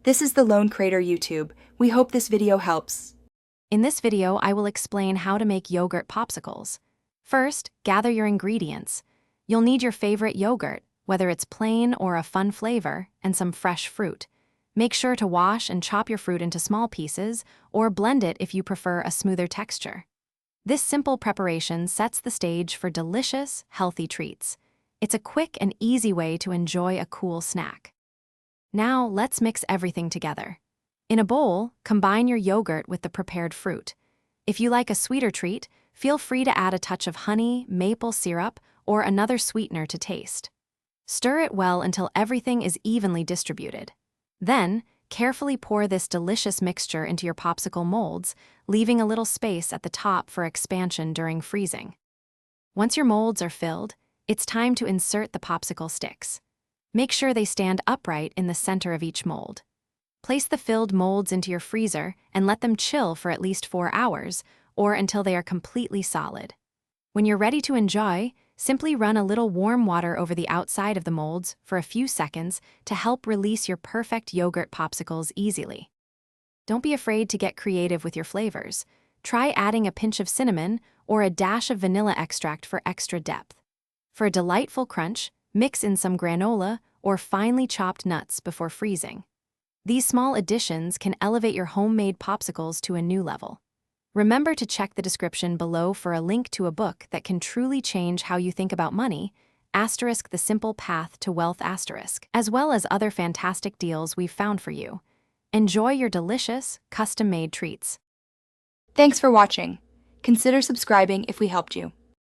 This is the Lone Crater YouTube. We hope this video helps. In this video, I will explain how to make yogurt popsicles. First, gather your ingredients. You'll need your favorite yogurt, whether it's plain or a fun flavor, and some fresh fruit. Make sure to wash and chop your fruit into small pieces, or blend it if you prefer a smoother texture. This simple preparation sets the stage for delicious, healthy treats. It's a quick and easy way to enjoy a cool snack. Now, let's mix everything together. In a bowl, combine your yogurt with the prepared fruit. If you like a sweeter treat, feel free to add a touch of honey, maple syrup, or another sweetener to taste. Stir it well until everything is evenly distributed. Then, carefully pour this delicious mixture into your popsicle molds, leaving a little space at the top for expansion during freezing. Once your molds are filled, it's time to insert the popsicle sticks. Make sure they stand upright in the center of each mold. Place the filled molds into your freezer and let them chill for at least 4 hours, or until they are completely solid. When you're ready to enjoy, simply run a little warm water over the outside of the molds for a few seconds to help release your perfect yogurt popsicles easily. Don't be afraid to get creative with your flavors. Try adding a pinch of cinnamon or a dash of vanilla extract for extra depth. For a delightful crunch, mix in some granola or finely chopped nuts before freezing. These small additions can elevate your homemade popsicles to a new level. Remember to check the description below for a link to a book that can truly change how you think about money, The Simple Path to Wealth, as well as other fantastic deals we've found for you. Enjoy your delicious, custom-made treats. Thanks for watching. Consider subscribing if we helped you.